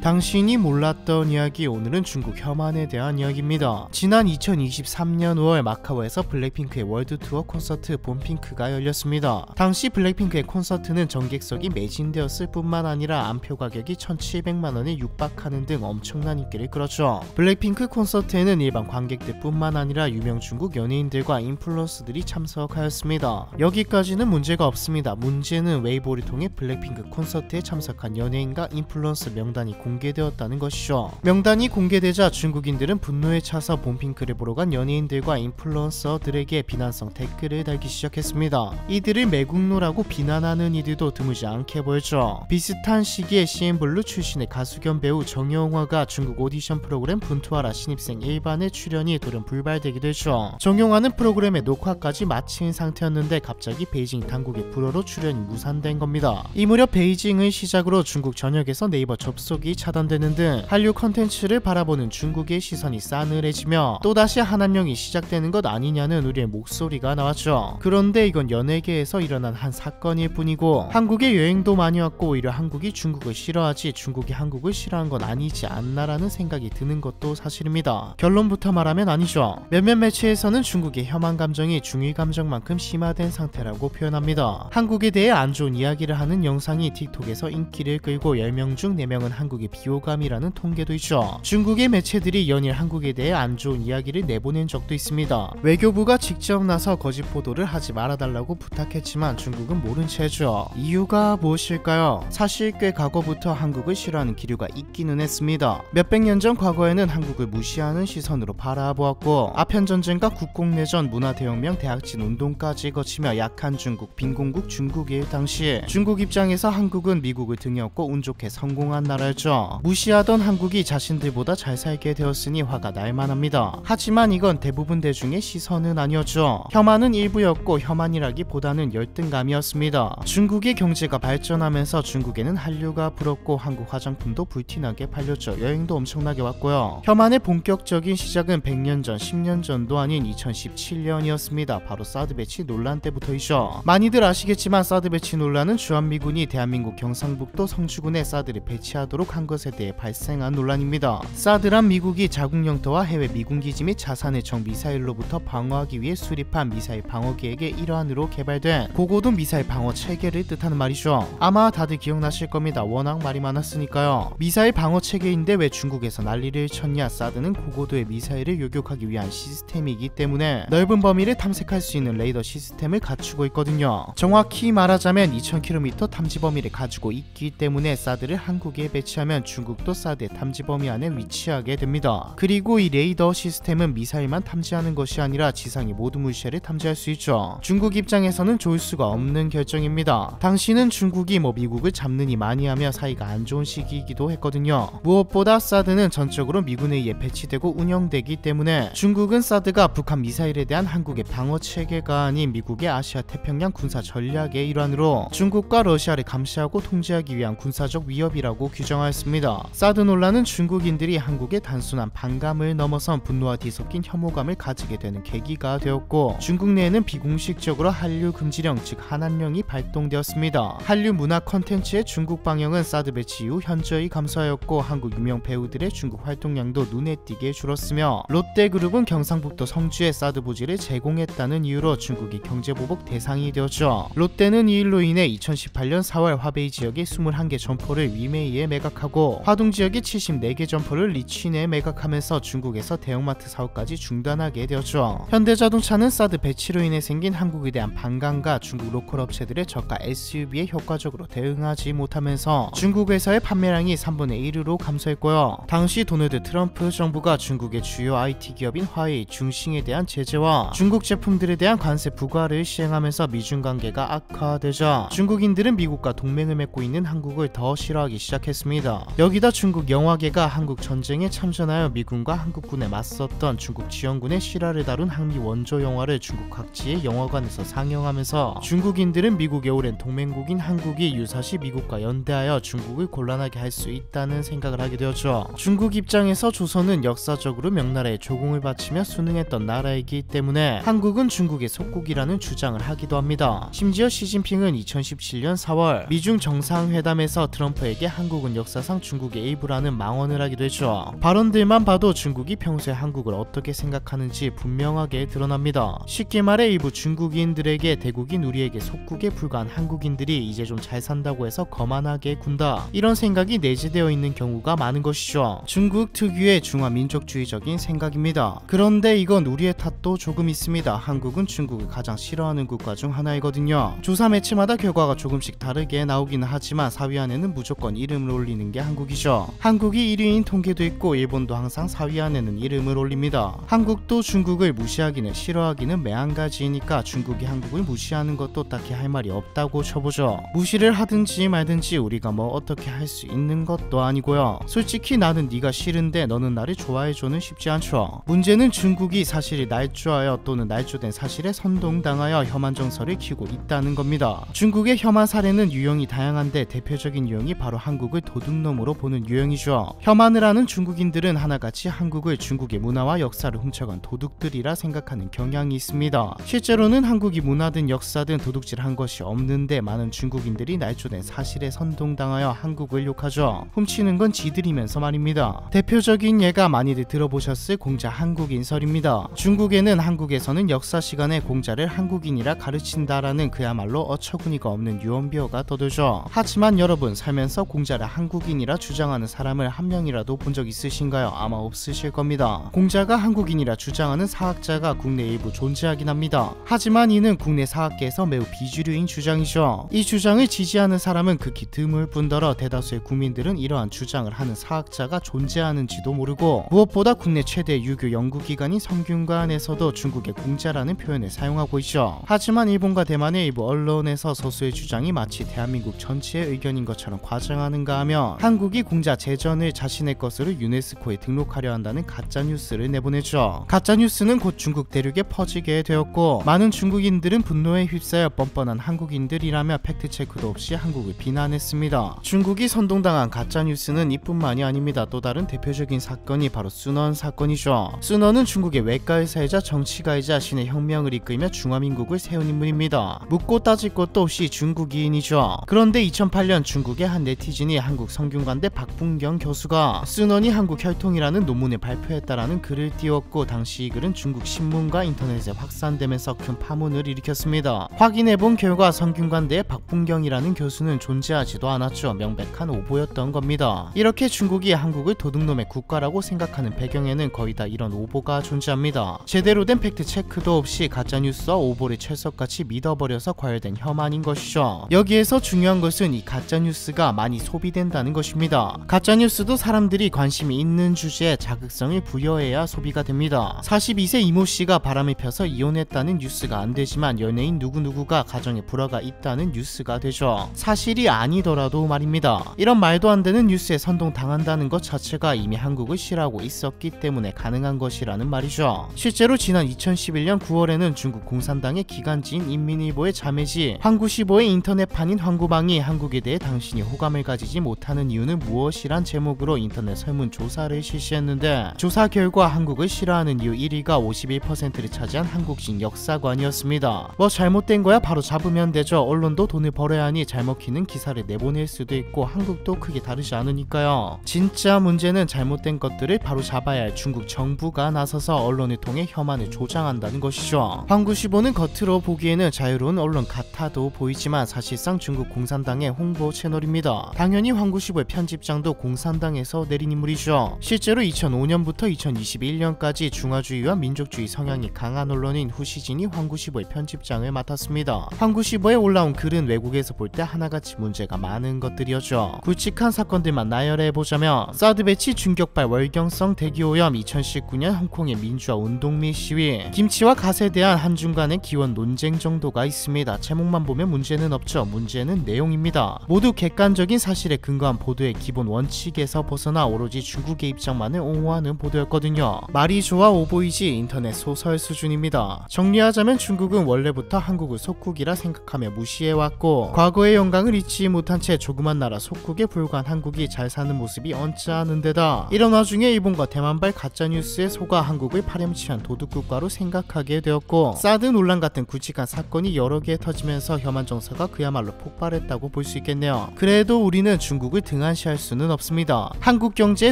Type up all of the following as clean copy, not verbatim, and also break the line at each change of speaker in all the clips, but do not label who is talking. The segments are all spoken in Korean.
당신이 몰랐던 이야기, 오늘은 중국 혐한에 대한 이야기입니다. 지난 2023년 5월 마카오에서 블랙핑크의 월드투어 콘서트 봄핑크가 열렸습니다. 당시 블랙핑크의 콘서트는 전객석이 매진되었을 뿐만 아니라 안표 가격이 1,700만원에 육박하는 등 엄청난 인기를 끌었죠. 블랙핑크 콘서트에는 일반 관객들 뿐만 아니라 유명 중국 연예인들과 인플루언서들이 참석하였습니다. 여기까지는 문제가 없습니다. 문제는 웨이보를 통해 블랙핑크 콘서트에 참석한 연예인과 인플루언서 명단이 공개되었다는 것이죠. 명단이 공개되자 중국인들은 분노에 차서 봄핑크를 보러 간 연예인들과 인플루언서들에게 비난성 댓글을 달기 시작했습니다. 이들을 매국노라고 비난하는 이들도 드물지 않게 보였죠. 비슷한 시기에 CN블루 출신의 가수 겸 배우 정용화가 중국 오디션 프로그램 분투하라 신입생 1반에 출연이 돌연 불발되기도 했죠. 정용화는 프로그램의 녹화까지 마친 상태였는데 갑자기 베이징 당국의 불허로 출연이 무산된 겁니다. 이 무렵 베이징을 시작으로 중국 전역에서 네이버 접속이 차단되는 등 한류 컨텐츠를 바라보는 중국의 시선이 싸늘해지며 또다시 한한령이 시작되는 것 아니냐는 우리의 목소리가 나왔죠. 그런데 이건 연예계에서 일어난 한 사건일 뿐이고 한국에 여행도 많이 왔고 오히려 한국이 중국을 싫어하지 중국이 한국을 싫어한 건 아니지 않나라는 생각이 드는 것도 사실입니다. 결론부터 말하면 아니죠. 몇몇 매체에서는 중국의 혐한 감정이 중위 감정만큼 심화된 상태라고 표현합니다. 한국에 대해 안 좋은 이야기를 하는 영상이 틱톡에서 인기를 끌고 10명 중 4명은 한국의 비호감이라는 통계도 있죠. 중국의 매체들이 연일 한국에 대해 안 좋은 이야기를 내보낸 적도 있습니다. 외교부가 직접 나서 거짓 보도를 하지 말아달라고 부탁했지만 중국은 모른 채죠. 이유가 무엇일까요? 사실 꽤 과거부터 한국을 싫어하는 기류가 있기는 했습니다. 몇백 년 전 과거에는 한국을 무시하는 시선으로 바라보았고 아편전쟁과 국공내전, 문화대혁명, 대학진 운동까지 거치며 약한 중국, 빈공국 중국일 당시 중국 입장에서 한국은 미국을 등에 업고 운 좋게 성공한 나라였죠. 무시하던 한국이 자신들보다 잘 살게 되었으니 화가 날만합니다. 하지만 이건 대부분 대중의 시선은 아니었죠. 혐한은 일부였고 혐한이라기보다는 열등감이었습니다. 중국의 경제가 발전하면서 중국에는 한류가 불었고 한국 화장품도 불티나게 팔렸죠. 여행도 엄청나게 왔고요. 혐한의 본격적인 시작은 100년 전, 10년 전도 아닌 2017년이었습니다. 바로 사드 배치 논란 때부터이죠. 많이들 아시겠지만 사드 배치 논란은 주한미군이 대한민국 경상북도 성주군에 사드를 배치하도록 한 것에 대해 발생한 논란입니다. 사드란 미국이 자국 영토와 해외 미군기지 및 자산을 적 미사일로부터 방어하기 위해 수립한 미사일 방어 계획의 일환으로 개발된 고고도 미사일 방어 체계를 뜻하는 말이죠. 아마 다들 기억나실 겁니다. 워낙 말이 많았으니까요. 미사일 방어 체계인데 왜 중국에서 난리를 쳤냐? 사드는 고고도의 미사일을 요격하기 위한 시스템이기 때문에 넓은 범위를 탐색할 수 있는 레이더 시스템을 갖추고 있거든요. 정확히 말하자면 2000km 탐지 범위를 가지고 있기 때문에 사드를 한국에 배치하면 중국도 사드의 탐지 범위 안에 위치하게 됩니다. 그리고 이 레이더 시스템은 미사일만 탐지하는 것이 아니라 지상의 모든 물체를 탐지할 수 있죠. 중국 입장에서는 좋을 수가 없는 결정입니다. 당시는 중국이 미국을 잡느니 많이 하며 사이가 안 좋은 시기이기도 했거든요. 무엇보다 사드는 전적으로 미군에 의해 배치되고 운영되기 때문에 중국은 사드가 북한 미사일에 대한 한국의 방어 체계가 아닌 미국의 아시아 태평양 군사 전략의 일환으로 중국과 러시아를 감시하고 통제하기 위한 군사적 위협이라고 규정하였습니다. 사드 논란은 중국인들이 한국의 단순한 반감을 넘어선 분노와 뒤섞인 혐오감을 가지게 되는 계기가 되었고 중국 내에는 비공식적으로 한류 금지령 즉 한한령이 발동되었습니다. 한류 문화 컨텐츠의 중국 방영은 사드 배치 이후 현저히 감소하였고 한국 유명 배우들의 중국 활동량도 눈에 띄게 줄었으며 롯데그룹은 경상북도 성주에 사드 부지를 제공했다는 이유로 중국이 경제보복 대상이 되었죠. 롯데는 이 일로 인해 2018년 4월 화베이 지역의 21개 점포를 위메이에 매각하고 화동 지역의 74개 점포를 리취에 매각하면서 중국에서 대형마트 사업까지 중단하게 되었죠. 현대자동차는 사드 배치로 인해 생긴 한국에 대한 반감과 중국 로컬 업체들의 저가 SUV에 효과적으로 대응하지 못하면서 중국 회사의 판매량이 3분의 1으로 감소했고요. 당시 도널드 트럼프 정부가 중국의 주요 IT 기업인 화웨이, 중싱에 대한 제재와 중국 제품들에 대한 관세 부과를 시행하면서 미중 관계가 악화되자 중국인들은 미국과 동맹을 맺고 있는 한국을 더 싫어하기 시작했습니다. 여기다 중국 영화계가 한국 전쟁에 참전하여 미군과 한국군에 맞섰던 중국 지원군의 실화를 다룬 한미 원조 영화를 중국 각지의 영화관에서 상영하면서 중국인들은 미국의 오랜 동맹국인 한국이 유사시 미국과 연대하여 중국을 곤란하게 할 수 있다는 생각을 하게 되었죠. 중국 입장에서 조선은 역사적으로 명나라의 조공을 바치며 순응했던 나라이기 때문에 한국은 중국의 속국이라는 주장을 하기도 합니다. 심지어 시진핑은 2017년 4월 미중 정상회담에서 트럼프에게 한국은 역사상 사실상 중국의 일부라는 망언을 하기도 했죠. 발언들만 봐도 중국이 평소에 한국을 어떻게 생각하는지 분명하게 드러납니다. 쉽게 말해 일부 중국인들에게 대국인 우리에게 속국에 불과한 한국인들이 이제 좀 잘 산다고 해서 거만하게 군다, 이런 생각이 내재되어 있는 경우가 많은 것이죠. 중국 특유의 중화민족주의적인 생각입니다. 그런데 이건 우리의 탓도 조금 있습니다. 한국은 중국을 가장 싫어하는 국가 중 하나이거든요. 조사 매체마다 결과가 조금씩 다르게 나오기는 하지만 4위 안에는 무조건 이름을 올리는 게 한국이죠. 한국이 1위인 통계도 있고 일본도 항상 4위 안에는 이름을 올립니다. 한국도 중국을 무시하기는 싫어하기는 매한가지이니까 중국이 한국을 무시하는 것도 딱히 할 말이 없다고 쳐보죠. 무시를 하든지 말든지 우리가 뭐 어떻게 할 수 있는 것도 아니고요. 솔직히 나는 네가 싫은데 너는 나를 좋아해줘는 쉽지 않죠. 문제는 중국이 사실이 날조하여 또는 날조된 사실에 선동당하여 혐한 정서를 키우고 있다는 겁니다. 중국의 혐한 사례는 유형이 다양한데 대표적인 유형이 바로 한국을 도둑놈으로 보는 유형이죠. 혐한을 하는 중국인들은 하나같이 한국을 중국의 문화와 역사를 훔쳐간 도둑들이라 생각하는 경향이 있습니다. 실제로는 한국이 문화든 역사든 도둑질한 것이 없는데 많은 중국인들이 날조된 사실에 선동당하여 한국을 욕하죠. 훔치는 건 지들이면서 말입니다. 대표적인 예가 많이들 들어보셨을 공자 한국인설입니다. 중국에는 한국에서는 역사 시간에 공자를 한국인이라 가르친다라는 그야말로 어처구니가 없는 유언비어가 떠돌죠. 하지만 여러분, 살면서 공자를 한국인이라 주장하는 사람을 한 명이라도 본 적 있으신가요? 아마 없으실 겁니다. 공자가 한국인이라 주장하는 사학자가 국내 일부 존재하긴 합니다. 하지만 이는 국내 사학계에서 매우 비주류인 주장이죠. 이 주장을 지지하는 사람은 극히 드물 뿐더러 대다수의 국민들은 이러한 주장을 하는 사학자가 존재하는지도 모르고, 무엇보다 국내 최대 유교 연구기관인 성균관에서도 중국의 공자라는 표현을 사용하고 있죠. 하지만 일본과 대만의 일부 언론에서 서수의 주장이 마치 대한민국 전체의 의견인 것처럼 과장하는가 하며 한국이 공자 제전을 자신의 것으로 유네스코에 등록하려 한다는 가짜뉴스를 내보냈죠. 가짜뉴스는 곧 중국 대륙에 퍼지게 되었고, 많은 중국인들은 분노에 휩싸여 뻔뻔한 한국인들이라며 팩트체크도 없이 한국을 비난했습니다. 중국이 선동당한 가짜뉴스는 이뿐만이 아닙니다. 또 다른 대표적인 사건이 바로 순원 사건이죠. 순원은 중국의 외과의사이자 정치가이자 신의 혁명을 이끌며 중화민국을 세운 인물입니다. 묻고 따질 것도 없이 중국인이죠. 그런데 2008년 중국의 한 네티즌이 한국 성균관대 박분경 교수가 순원이 한국 혈통이라는 논문을 발표했다라는 글을 띄웠고, 당시 이 글은 중국 신문과 인터넷에 확산되면서 큰 파문을 일으켰습니다. 확인해본 결과 성균관대의 박분경이라는 교수는 존재하지도 않았죠. 명백한 오보였던 겁니다. 이렇게 중국이 한국을 도둑놈의 국가라고 생각하는 배경에는 거의 다 이런 오보가 존재합니다. 제대로 된 팩트 체크도 없이 가짜뉴스와 오보를 철석같이 믿어버려서 과열된 혐한인 것이죠. 여기에서 중요한 것은 이 가짜뉴스가 많이 소비된다는 것입니다. 가짜뉴스도 사람들이 관심이 있는 주제에 자극성을 부여해야 소비가 됩니다. 42세 이모씨가 바람을 펴서 이혼했다는 뉴스가 안 되지만 연예인 누구누구가 가정에 불화가 있다는 뉴스가 되죠. 사실이 아니더라도 말입니다. 이런 말도 안 되는 뉴스에 선동당한다는 것 자체가 이미 한국을 싫어하고 있었기 때문에 가능한 것이라는 말이죠. 실제로 지난 2011년 9월에는 중국 공산당의 기간지인 인민일보의 자매지 황구시보의 인터넷판인 황구방이 한국에 대해 당신이 호감을 가지지 못하는 이유는 무엇이란 제목으로 인터넷 설문조사를 실시했는데, 조사 결과 한국을 싫어하는 이유 1위가 51%를 차지한 한국식 역사관이었습니다. 뭐 잘못된 거야 바로 잡으면 되죠. 언론도 돈을 벌어야 하니 잘 먹히는 기사를 내보낼 수도 있고 한국도 크게 다르지 않으니까요. 진짜 문제는 잘못된 것들을 바로 잡아야 할 중국 정부가 나서서 언론을 통해 혐한을 조장한다는 것이죠. 황구시보는 겉으로 보기에는 자유로운 언론 같아도 보이지만 사실상 중국 공산당의 홍보 채널입니다. 당연히 황구시보의 편집장도 공산당에서 내린 인물이죠. 실제로 2005년부터 2021년까지 중화주의와 민족주의 성향이 강한 언론인 후시진이 황구시보의 편집장을 맡았습니다. 황구시보에 올라온 글은 외국에서 볼 때 하나같이 문제가 많은 것들이었죠. 굵직한 사건들만 나열해보자면 사드 배치 중격발 월경성 대기오염, 2019년 홍콩의 민주화 운동 및 시위, 김치와 갓에 대한 한중 간의 기원 논쟁 정도가 있습니다. 제목만 보면 문제는 없죠. 문제는 내용입니다. 모두 객관적인 사실에 근거한 보도의 기본 원칙에서 벗어나 오로지 중국의 입장만을 옹호하는 보도였거든요. 말이 좋아 오보이지 인터넷 소설 수준입니다. 정리하자면 중국은 원래부터 한국을 속국이라 생각하며 무시해왔고, 과거의 영광을 잊지 못한 채 조그만 나라 속국에 불과한 한국이 잘 사는 모습이 언짢은 데다 이런 와중에 일본과 대만발 가짜뉴스에 속아 한국을 파렴치한 도둑국가로 생각하게 되었고, 사드 논란 같은 굵직한 사건이 여러 개 터지면서 혐한 정서가 그야말로 폭발했다고 볼 수 있겠네요. 그래도 우리는 중국을 등 등한시할 수는 없습니다. 한국 경제에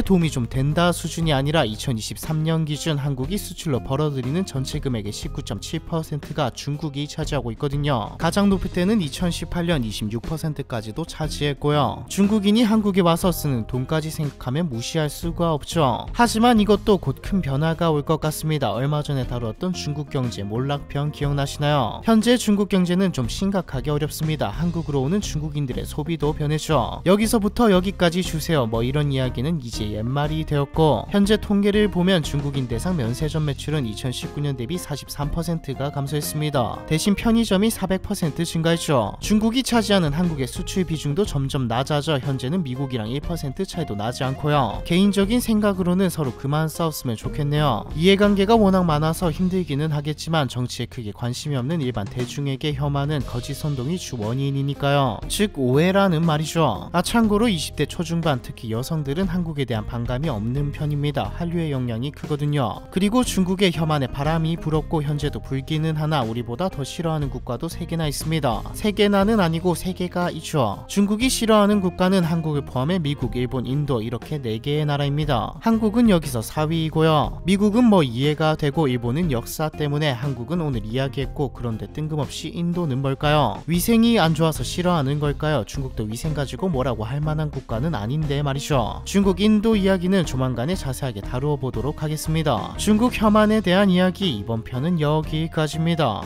도움이 좀 된다 수준이 아니라 2023년 기준 한국이 수출로 벌어들이는 전체 금액의 19.7%가 중국이 차지하고 있거든요. 가장 높을 때는 2018년 26%까지도 차지했고요. 중국인이 한국에 와서 쓰는 돈까지 생각하면 무시할 수가 없죠. 하지만 이것도 곧 큰 변화가 올 것 같습니다. 얼마 전에 다루었던 중국 경제 몰락편 기억나시나요? 현재 중국 경제는 좀 심각하게 어렵습니다. 한국으로 오는 중국인들의 소비도 변했죠. 여기서부터 여기까지 주세요 뭐 이런 이야기는 이제 옛말이 되었고, 현재 통계를 보면 중국인 대상 면세점 매출은 2019년 대비 43%가 감소했습니다. 대신 편의점이 400% 증가했죠. 중국이 차지하는 한국의 수출 비중도 점점 낮아져 현재는 미국이랑 1% 차이도 나지 않고요. 개인적인 생각으로는 서로 그만 싸웠으면 좋겠네요. 이해관계가 워낙 많아서 힘들기는 하겠지만 정치에 크게 관심이 없는 일반 대중에게 혐한은 거짓 선동이 주 원인이니까요. 즉 오해라는 말이죠. 참고로 20대 초중반 특히 여성들은 한국에 대한 반감이 없는 편입니다. 한류의 영향이 크거든요. 그리고 중국의 혐한에 바람이 불었고 현재도 불기는 하나 우리보다 더 싫어하는 국가도 3개나 있습니다. 3개나는 아니고 3개가 있죠. 중국이 싫어하는 국가는 한국을 포함해 미국, 일본, 인도 이렇게 4개의 나라입니다. 한국은 여기서 4위이고요. 미국은 뭐 이해가 되고 일본은 역사 때문에, 한국은 오늘 이야기했고, 그런데 뜬금없이 인도는 뭘까요? 위생이 안 좋아서 싫어하는 걸까요? 중국도 위생 가지고 뭐라고 할 만한 국가는 아닌데 말이죠. 중국, 인도 이야기는 조만간에 자세하게 다루어 보도록 하겠습니다. 중국 혐한에 대한 이야기 이번 편은 여기까지입니다.